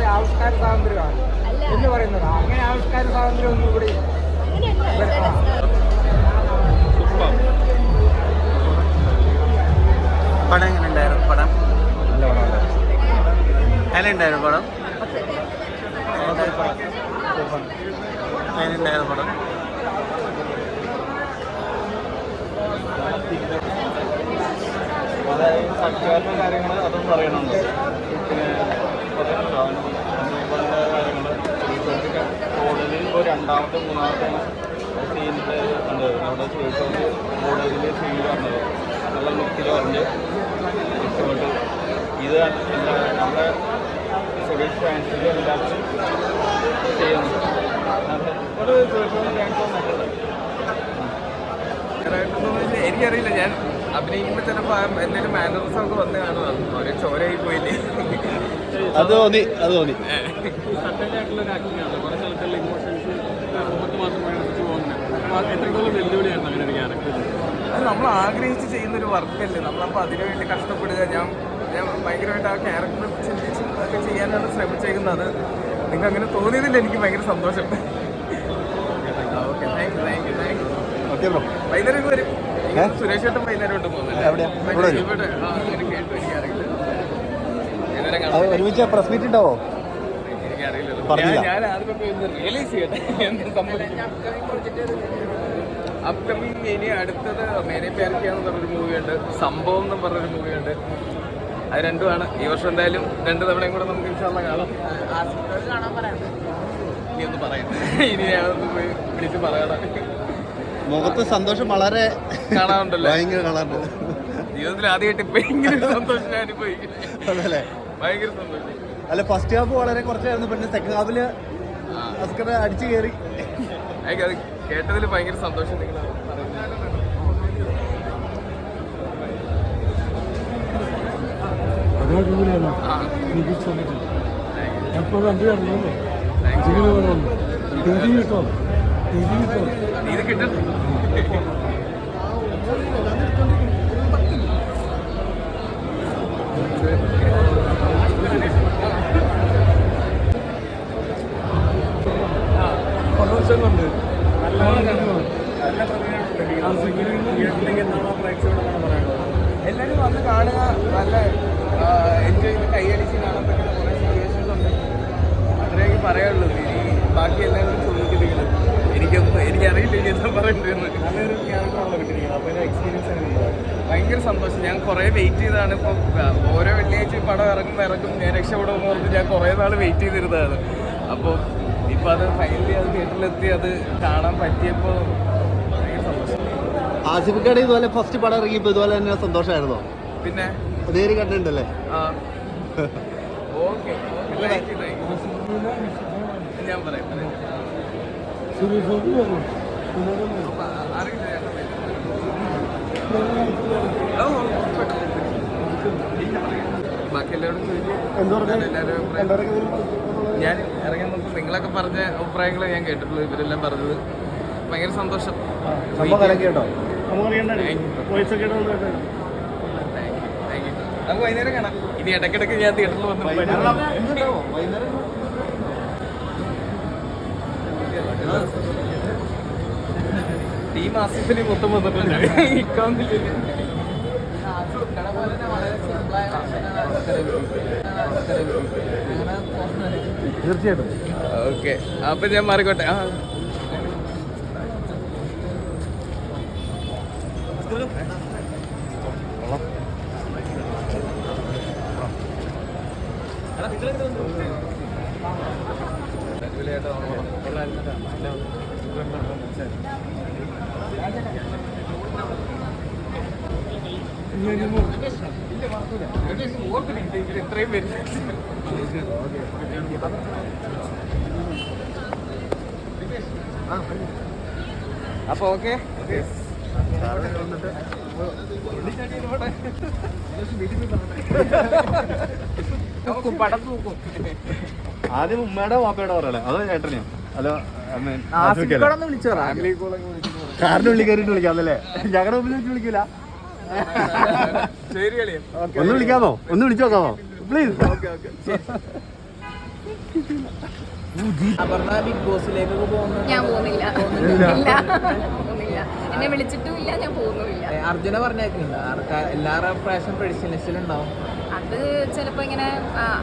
പറയുന്നത് ആവിഷ്കാര സ്വാതന്ത്ര്യമാണ് എന്ന് പറയുന്നത്. അങ്ങനെ ആവിഷ്കാര സ്വാതന്ത്ര്യം ഒന്നും ഇവിടെ പടം എങ്ങനെ ഉണ്ടായിരുന്നു? പടം നല്ല പടമല്ല. എങ്ങനെ ഉണ്ടായിരുന്നു പടം? എങ്ങനെ ഉണ്ടായിരുന്നു പടം? അതായത് സർക്കാരിൻ്റെ കാര്യങ്ങൾ അതും പറയണുണ്ട്. പിന്നെ കാര്യങ്ങൾ കോടതിയിൽ ഇപ്പോൾ രണ്ടാമത്തെ മൂന്നാമത്തെ സീനിൻ്റെ ഉണ്ട്. അവിടെ ചോദിച്ചത് കോടതിയിൽ സീൻ പറഞ്ഞത് നല്ല ലുക്കിൽ പറഞ്ഞ് ഇഷ്ടപ്പെട്ട്. ഇത് എല്ലാ നമ്മുടെ സുരേഷ് ഫാൻസിലും എല്ലാവരും ചെയ്യുന്നു. ഒരു സുരേഷ് ഫാൻസ് വന്നിട്ടുണ്ട്. എനിക്കറിയില്ല, ഞാൻ അഭിനയിക്കുമ്പോൾ ചിലപ്പോൾ എന്തെങ്കിലും മാനറിസം ഒക്കെ വന്ന് കാണുന്നതാണ്. ഒരു ചോരയായി പോയില്ലേ, അത് തോന്നി. സട്ടലായിട്ടുള്ളൊരു ആക്ടിങ്ങാണ്. കുറേ സ്ഥലത്തുള്ള ഇമോഷൻസ് നമുക്ക് മാത്രമായി എടുത്ത് പോകുന്നത്. എത്രത്തോളം വെല്ലുവിളിയാണ് അങ്ങനെ ഒരു ക്യാരക്ടർ? അത് നമ്മൾ ആഗ്രഹിച്ച് ചെയ്യുന്നൊരു വർക്കല്ലേ. നമ്മളപ്പോൾ അതിനു വേണ്ടി കഷ്ടപ്പെടുക. ഞാൻ ഭയങ്കരമായിട്ട് ആ ക്യാരക്ടർ ചിന്തിച്ച് ഒക്കെ ചെയ്യാനാണ് ശ്രമിച്ചേക്കുന്നത്. നിങ്ങൾക്ക് അങ്ങനെ തോന്നിയതില്ല, എനിക്ക് ഭയങ്കര സന്തോഷം. Okay, thank you. Okay bro. വൈകുന്നേരം വരും. സുരേഷ് ഏട്ടൻ വൈകുന്നേരം പോകുന്നത് ഇവിടെ. ഒരുമിച്ച് പ്രസ് മീറ്റ് ഉണ്ടാവോ? എനിക്കറിയില്ലല്ലോ. ഞാൻ ആദ്യമൊക്കെ റിയലൈസ് ചെയ്യട്ടെ എന്ത് സംഭവിച്ചു. അപ്കമിങ് ഇനി അടുത്തത് മേനെ പ്യാരിക്കാന്ന് പറഞ്ഞൊരു മൂവിയുണ്ട്, സംഭവം എന്ന് പറഞ്ഞൊരു മൂവിയുണ്ട്. അത് രണ്ടുമാണ് ഈ വർഷം. എന്തായാലും 2 തവണയും കൂടെ നമുക്ക് ഇൻഷാ അല്ലാഹ് കാണാം. ഇനി ഒന്ന് പറയാം, ഇനി ഞാനൊന്ന് പോയി വിളിച്ച് പറയണം. മുഖത്ത് സന്തോഷം വളരെ കാണാറുണ്ടല്ലോ, ഭയങ്കര കാണാറുണ്ട്. ജീവിതത്തിൽ ആദ്യമായിട്ട് ഇപ്പൊ ഇങ്ങനെ ഒരു സന്തോഷം ഞാനിപ്പോയില്ലേ, ഭയങ്കര സന്തോഷം. അല്ല, ഫസ്റ്റ് ഹാഫ് വളരെ കുറച്ചായിരുന്നു, പിന്നെ സെക്കൻഡ് ഹാഫില് അസ്കർ അടിച്ചു കയറി. അത് കേട്ടതിൽ ഭയങ്കര സന്തോഷം. നിങ്ങൾ ഇത് കിട്ടും. സന്തോഷമുണ്ട്. എല്ലാവരും വന്ന് കാണുക, നല്ല എൻജോയ് ചെയ്ത് കൈയടിച്ച് കാണാൻ പറ്റുന്ന കുറേ സിറ്റുവേഷൻസ് ഉണ്ട്. അത്രയൊക്കെ പറയാനുള്ളത്. ഇനി ബാക്കി എല്ലാവരും ചോദിക്കുന്നത് എനിക്കറിയില്ല ഇനി എന്താ പറയേണ്ടതെന്ന്. നല്ലൊരു ക്യാരക്ടറാണല്ലോ കിട്ടിയിരിക്കുന്നത്. അപ്പോൾ അതിൻ്റെ എക്സ്പീരിയൻസ് ഭയങ്കര സന്തോഷം. ഞാൻ കുറേ വെയിറ്റ് ചെയ്തതാണ്. ഇപ്പോൾ ഓരോ വെള്ളിയാഴ്ച പടം ഇറങ്ങും ഞാൻ രക്ഷപ്പെടുമെന്ന് പറഞ്ഞ് ഞാൻ കുറേ നാൾ വെയിറ്റ് ചെയ്തിരുന്നതാണ്. അപ്പോൾ ഇപ്പോൾ അത് ഫൈനലി അത് തിയേറ്ററിലെത്തി അത് കാണാൻ പറ്റിയപ്പോൾ ഭയങ്കര സന്തോഷം. ആസിഫിക്കയുടെ ഇതുപോലെ ഫസ്റ്റ് പടം ഇറങ്ങിയപ്പോൾ ഇതുപോലെ തന്നെ സന്തോഷമായിരുന്നോ? പിന്നെ നേരി കണ്ടിട്ടുണ്ടല്ലേ? ഓക്കെ, ഞാൻ പറയാം. ബാക്കി എല്ലാവരും ഞാൻ ഇറങ്ങി നോക്കും. നിങ്ങളൊക്കെ പറഞ്ഞ അഭിപ്രായങ്ങൾ ഞാൻ കേട്ടിട്ടുള്ളൂ. ഇവരെല്ലാം പറഞ്ഞത് ഭയങ്കര സന്തോഷം. നമുക്ക് വൈകുന്നേരം കാണാം. ഇനി ഇടയ്ക്കിടയ്ക്ക് ഞാൻ തിയേറ്ററിൽ വന്നു. ടീം ആസിഫിന് മൊത്തം വന്നിട്ടുണ്ട്. തീർച്ചയായിട്ടും. ഓക്കെ, അപ്പൊ ഞാൻ മാറിക്കോട്ടെ. ഇത്രയും പേര് അപ്പൊ ഓക്കെ. പടം നോക്കും. ആദ്യം ഉമ്മയുടെ വാപ്പയുടെ പറയല്ലേ, അതോ ചേട്ടനെയോ? ഹലോ, കാറിന്റെ ഉള്ളിൽ കയറിയിട്ട് വിളിക്കാമല്ലേ? ഞങ്ങളുടെ മുമ്പിൽ വെച്ച് വിളിക്കൂല. ഒന്ന് വിളിക്കാമോ? ഒന്ന് വിളിച്ചു നോക്കാമോ പ്ലീസ്? അപർണ ബിഗ് ബോസിലേക്കൊക്കെ പോകുന്നത് ഞാൻ പോകുന്നില്ല. പോകുന്നില്ല. എന്നെ വിളിച്ചിട്ടും ഇല്ല, ഞാൻ പോകുന്നുമില്ല. അർജുന പറഞ്ഞേക്കുന്നുണ്ട് എല്ലാവരുടെ പ്രാവശ്യം പ്രഡിഷനിസ്റ്റിലുണ്ടാവും. അത് ചിലപ്പോൾ ഇങ്ങനെ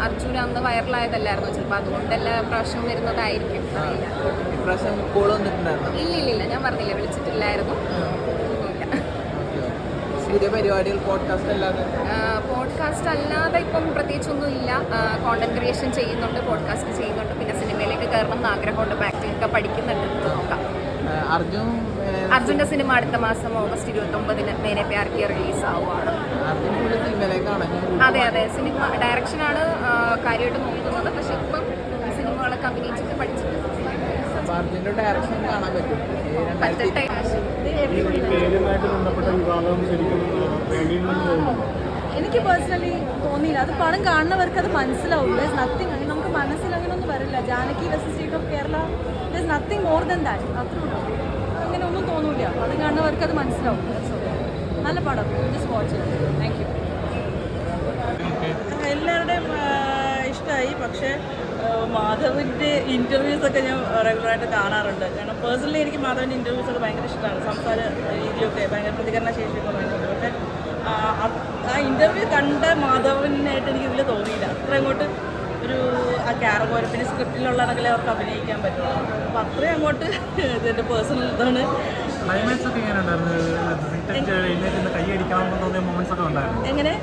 അർജുന അന്ന് വൈറലായതല്ലായിരുന്നു, ചിലപ്പോൾ അതുകൊണ്ട് എല്ലാ പ്രാവശ്യവും വരുന്നതായിരിക്കും. അറിയില്ല. ഇപ്രാവശ്യം കോൾ വന്നിട്ടുണ്ടായിരുന്നു? ഇല്ല, ഞാൻ പറഞ്ഞില്ല, വിളിച്ചിട്ടില്ലായിരുന്നു. പുതിയ പരിപാടികൾ പോഡ്കാസ്റ്റ് അല്ലാതെ ഇപ്പം പ്രത്യേകിച്ചൊന്നും ഇല്ല. കോണ്ടന്റ് ക്രിയേഷൻ ചെയ്യുന്നുണ്ട്, പോഡ്കാസ്റ്റ് ചെയ്യുന്നുണ്ട്, പിന്നെ സിനിമയിലേക്ക് കയറണം എന്ന് ആഗ്രഹമുണ്ട്. ആക്ടിംഗ് ഒക്കെ പഠിക്കുന്നുണ്ട്. നോക്കാം. അർജുൻ്റെ സിനിമ അടുത്ത മാസം ഓഗസ്റ്റ് 29 മേനെ പ്യാർ കിയ റിലീസ് ആവുകയാണ്. അതെ, സിനിമ ഡയറക്ഷനാണ് കാര്യമായിട്ട് നോക്കുന്നത്. പക്ഷെ ഇപ്പം സിനിമകളൊക്കെ അഭിനയിച്ചിട്ട് പഠിച്ചിട്ട് ഡയറക്ഷൻ കാണാൻ പറ്റും. പറ്റട്ടെ. എനിക്ക് പേഴ്സണലി തോന്നിയില്ല. അത് പടം കാണുന്നവർക്ക് അത് മനസ്സിലാവും. നത്തിങ് നമുക്ക് മനസ്സിൽ അങ്ങനെ ഒന്നും വരില്ല. Janaki west state of Kerala nothing more than that. അത്രേ ഉള്ളൂ. അങ്ങനെ ഒന്നും തോന്നില്ല. പടം കാണുന്നവർക്ക് അത് മനസ്സിലാവും. നല്ല പടം. Just watch it. Thank you. എല്ലാവരുടെയും ഇഷ്ടമായി. പക്ഷേ മാധവിൻ്റെ ഇൻ്റർവ്യൂസൊക്കെ ഞാൻ റെഗുലറായിട്ട് കാണാറുണ്ട്. കാരണം പേഴ്സണലി എനിക്ക് മാധവിൻ്റെ ഇൻ്റർവ്യൂസൊക്കെ ഭയങ്കര ഇഷ്ടമാണ്. സംസാര രീതിയൊക്കെ ഭയങ്കര പ്രതികരണശേഷിയൊക്കെ ഭയങ്കര. പക്ഷേ ആ ഇൻ്റർവ്യൂ കണ്ട മാധവനായിട്ട് എനിക്കിതിൽ തോന്നിയില്ല. അത്ര അങ്ങോട്ട് ഒരു ആ ക്യാരക്ടർ പിന്നെ സ്ക്രിപ്റ്റിലുള്ളതാണെങ്കിലേ അവർക്ക് അഭിനയിക്കാൻ പറ്റുള്ളൂ. അപ്പോൾ അത്രയും അങ്ങോട്ട് ഇതിൻ്റെ പേഴ്സണൽ ഇതാണ്. എങ്ങനെ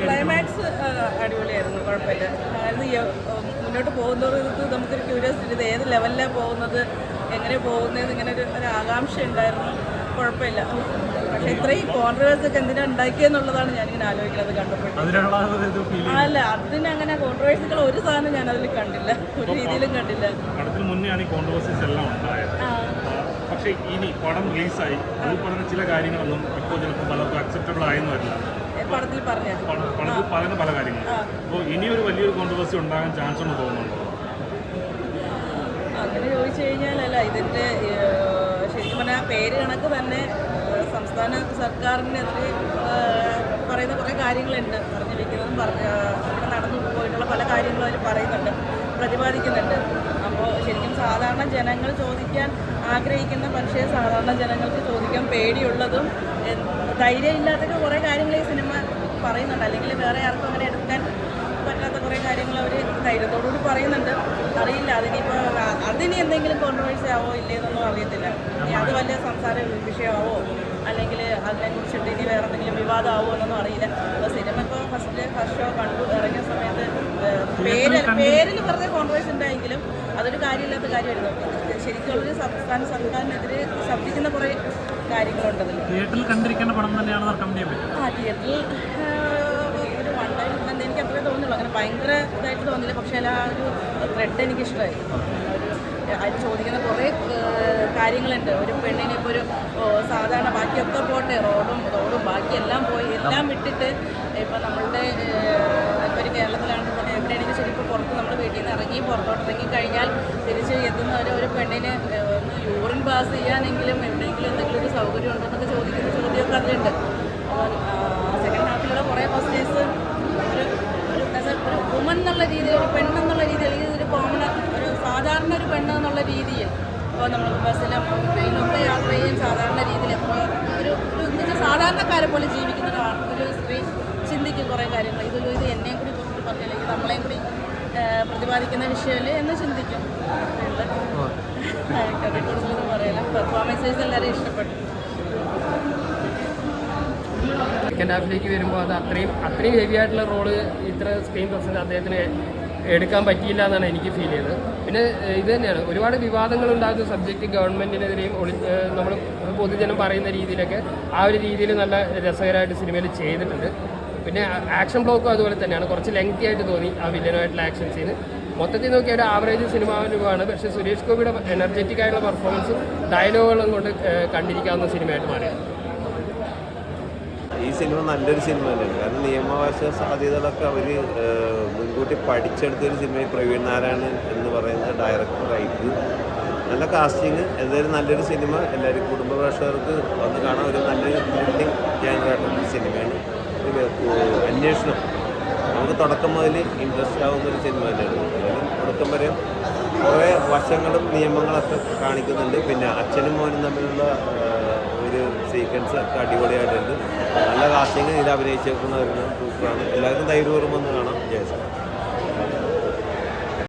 ക്ലൈമാക്സ് അടിപൊളിയായിരുന്നു. കുഴപ്പമില്ല. അതായത് മുന്നോട്ട് പോകുന്നതോറും നമുക്കൊരു ക്യൂരിയോസിറ്റി, ഇത് ഏത് ലെവലിലാണ് പോകുന്നത്, എങ്ങനെ പോകുന്നത്, ഇങ്ങനെ ഒരു ആകാംക്ഷ ഉണ്ടായിരുന്നു. കുഴപ്പമില്ല. പക്ഷേ ഇത്രയും കോൺട്രവേഴ്സി ഒക്കെ എന്തിനാണ് ഉണ്ടാക്കിയെന്നുള്ളതാണ് ഞാനിങ്ങനെ ആലോചിക്കുന്നത് കണ്ടപ്പോൾ. അല്ല, അതിനങ്ങനെ കോൺട്രവേഴ്സികൾ ഒരു സാധനം ഞാൻ അതിൽ കണ്ടില്ല, ഒരു രീതിയിലും കണ്ടില്ല. പക്ഷേ ഇനി പടം റിലീസായി അതിൽ പറഞ്ഞ ചില കാര്യങ്ങളൊന്നും ഇപ്പോൾ ചിലപ്പോൾ പലർക്കും അക്സെപ്റ്റബിൾ ആയെന്ന് വരില്ല. പടത്തിൽ പറയുന്ന പല കാര്യങ്ങളും. അപ്പോൾ ഇനിയൊരു വലിയൊരു കോൺട്രവേഴ്സി ഉണ്ടാകാൻ ചാൻസ് ഉണ്ടെന്ന് തോന്നുന്നുണ്ടോ? അങ്ങനെ ചോദിച്ചു കഴിഞ്ഞാലല്ല, ഇതിൻ്റെ ശരിക്കും പറഞ്ഞാൽ പേര് കണക്ക് തന്നെ സംസ്ഥാന സർക്കാരിനെതിരെ പറയുന്ന കുറേ കാര്യങ്ങളുണ്ട്. പറഞ്ഞു വയ്ക്കുന്നതും ഇവിടെ നടന്നു പോയിട്ടുള്ള പല കാര്യങ്ങളും അതിൽ പറയുന്നുണ്ട്, പ്രതിപാദിക്കുന്നുണ്ട്. അപ്പോൾ ശരിക്കും സാധാരണ ജനങ്ങൾ ചോദിക്കാൻ ആഗ്രഹിക്കുന്ന, പക്ഷേ സാധാരണ ജനങ്ങൾക്ക് ചോദിക്കാൻ പേടിയുള്ളതും ധൈര്യമില്ലാത്തൊക്കെ കുറേ കാര്യങ്ങൾ ഈ സിനിമ പറയുന്നുണ്ട്. അല്ലെങ്കിൽ വേറെ ആർക്കും അങ്ങനെ എടുക്കാൻ പറ്റാത്ത കുറേ കാര്യങ്ങൾ അവർ ധൈര്യത്തോടുകൂടി പറയുന്നുണ്ട്. അറിയില്ല അതിനി എന്തെങ്കിലും കോൺട്രവേഴ്സി ആവോ ഇല്ലേന്നൊന്നും അറിയത്തില്ല. ഇനി അത് വലിയ സംസാര വിഷയമാവോ അല്ലെങ്കിൽ അതിനെക്കുറിച്ചിട്ട് ഇനി വേറെ എന്തെങ്കിലും വിവാദമാവോ എന്നൊന്നും അറിയില്ല. അപ്പോൾ സിനിമ ഇപ്പോൾ ഫസ്റ്റ് ഷോ കണ്ടു ഇറങ്ങിയ സമയത്ത് പേരിൽ പറഞ്ഞ കോൺട്രവേഴ്സി ഉണ്ടായെങ്കിലും അതൊരു കാര്യമില്ലാത്ത കാര്യമായിരുന്നു. ശരിക്കുള്ളൊരു സംസ്ഥാന സർക്കാരിനെതിരെ ശബ്ദിക്കുന്ന കുറേ കാര്യങ്ങളുണ്ടതിൽ. തിയേറ്ററിൽ കണ്ടിരിക്കേണ്ട പടം തന്നെയാണ് റെക്കമെൻഡ് ചെയ്യാൻ പറ്റും. തിയേറ്ററിൽ ഒരു വൺ ടൈം തന്നെ എനിക്ക് അത്രേ തോന്നുള്ളൂ. അങ്ങനെ ഭയങ്കര ഇതായിട്ട് തോന്നില്ല. പക്ഷേ ആ ഒരു ത്രെഡ് എനിക്കിഷ്ടമായി. അതിൽ ചോദിക്കുന്ന കുറേ കാര്യങ്ങളുണ്ട്. ഒരു പെണ്ണിനെ ഇപ്പോൾ ഒരു സാധാരണ ബാക്കിയൊക്കെ പോട്ടെ, റോഡും ബാക്കി എല്ലാം പോയി, എല്ലാം വിട്ടിട്ട് ഇപ്പോൾ നമ്മളുടെ ഇപ്പോൾ ഒരു കേരളത്തിലാണെങ്കിൽ തന്നെ എവിടെയാണെങ്കിൽ ശരി, ഇപ്പോൾ പുറത്ത് നമ്മൾ വീട്ടിൽ നിന്ന് ഇറങ്ങി പുറത്തോട്ട് ഇറങ്ങി കഴിഞ്ഞാൽ തിരിച്ച് എത്തുന്ന ഒരു പെണ്ണിന് ഒന്ന് യൂറിൻ പാസ് ചെയ്യാനെങ്കിലും എവിടെയെങ്കിലും എന്തെങ്കിലും ഒരു സൗകര്യം ഉണ്ടോ എന്നൊക്കെ ചോദിക്കുന്ന ചോദ്യമൊക്കെ അതിലുണ്ട്. അപ്പോൾ സെക്കൻഡ് ഹാഫിലുള്ള കുറേ ക്വസ്റ്റ്യൻസ് ഒരു വുമൺ എന്നുള്ള രീതിയിൽ, ഒരു പെണ്ണെന്നുള്ള രീതിയിൽ, അല്ലെങ്കിൽ ഒരു കോമൺ ഒരു സാധാരണ ഒരു പെണ്ണ് എന്നുള്ള രീതിയിൽ ഇപ്പോൾ നമ്മൾ ബസ്സിലും ട്രെയിനിലൊക്കെ യാത്ര ചെയ്യാൻ സാധാരണ രീതിയിൽ ഇപ്പോൾ ഒരു സാധാരണക്കാരെ പോലെ ജീവിക്കുന്ന ഒരു സ്ത്രീ ചിന്തിക്കും കുറേ കാര്യങ്ങൾ. ഇത് എന്നെയും കൂടി കുറിച്ച് പറഞ്ഞില്ല, ഇത് നമ്മളെയും കൂടി പ്രതിപാദിക്കുന്ന വിഷയമല്ലേ എന്ന് ചിന്തിക്കും. അതേക്കുറിച്ചൊന്നും പറയില്ല. പെർഫോമൻസേഴ്സ് എല്ലാവരും ഇഷ്ടപ്പെട്ടു. സെക്കൻഡ് ഹാഫിലേക്ക് വരുമ്പോൾ അത് അത്രയും ഹെവി ആയിട്ടുള്ള റോള് ഇത്ര സ്ക്രീൻ പ്രസൻസ് അദ്ദേഹത്തിന് എടുക്കാൻ പറ്റിയില്ല എന്നാണ് എനിക്ക് ഫീൽ ചെയ്തത്. പിന്നെ ഇത് തന്നെയാണ്, ഒരുപാട് വിവാദങ്ങൾ ഉണ്ടാകുന്ന സബ്ജക്റ്റ് ഗവൺമെൻറ്റിനെതിരെയും നമ്മൾ പൊതുജനം പറയുന്ന രീതിയിലൊക്കെ ആ ഒരു രീതിയിൽ നല്ല രസകരമായിട്ട് സിനിമയിൽ ചെയ്തിട്ടുണ്ട്. പിന്നെ ആക്ഷൻ ബ്ലോക്കും അതുപോലെ തന്നെയാണ്, കുറച്ച് ലെങ്തി ആയിട്ട് തോന്നി ആ വില്ലനുമായിട്ടുള്ള ആക്ഷൻ സീന്. മൊത്തത്തിൽ നോക്കിയാൽ ഒരു ആവറേജ് സിനിമാനുമാണ്. പക്ഷേ സുരേഷ് ഗോപിയുടെ എനർജറ്റിക് ആയിട്ടുള്ള പെർഫോമൻസും ഡയലോഗുകളും കൊണ്ട് കണ്ടിരിക്കാവുന്ന സിനിമയായിട്ട് മാറിയത്. ഈ സിനിമ നല്ലൊരു സിനിമ തന്നെയാണ്. കാരണം നിയമവശ സാധ്യതകളൊക്കെ അവർ മുൻകൂട്ടി പഠിച്ചെടുത്തൊരു സിനിമയിൽ പ്രവീൺ നാരായണൻ എന്ന് പറയുന്ന ഡയറക്ടറായിട്ട് നല്ല കാസ്റ്റിങ്, എന്തായാലും നല്ലൊരു സിനിമ. എല്ലാവരും കുടുംബ പ്രേക്ഷകർക്ക് വന്ന് കാണാൻ ഒരു നല്ലൊരു ത്രില്ലിംഗ് ജാനറായിട്ടുള്ള സിനിമയാണ്. ഒരു അന്വേഷണം, നമുക്ക് തുടക്കം മുതൽ ഇൻട്രസ്റ്റ് ആവുന്ന ഒരു സിനിമ തന്നെയാണ്. അതായത് തുടക്കം വരെ കുറേ വശങ്ങളും നിയമങ്ങളൊക്കെ കാണിക്കുന്നുണ്ട്. പിന്നെ അച്ഛനും മോനും തമ്മിലുള്ള ഒരു സീക്വൻസ് ഒക്കെ അടിപൊളിയായിട്ടുണ്ട്. നല്ല കാസ്റ്റിംഗ് ഇത് അഭിനയിച്ചേക്കുന്നവരുന്ന സൂപ്പറാണ്. എല്ലാവർക്കും ധൈര്യപൂർവ്വം ഒന്ന് കാണാം.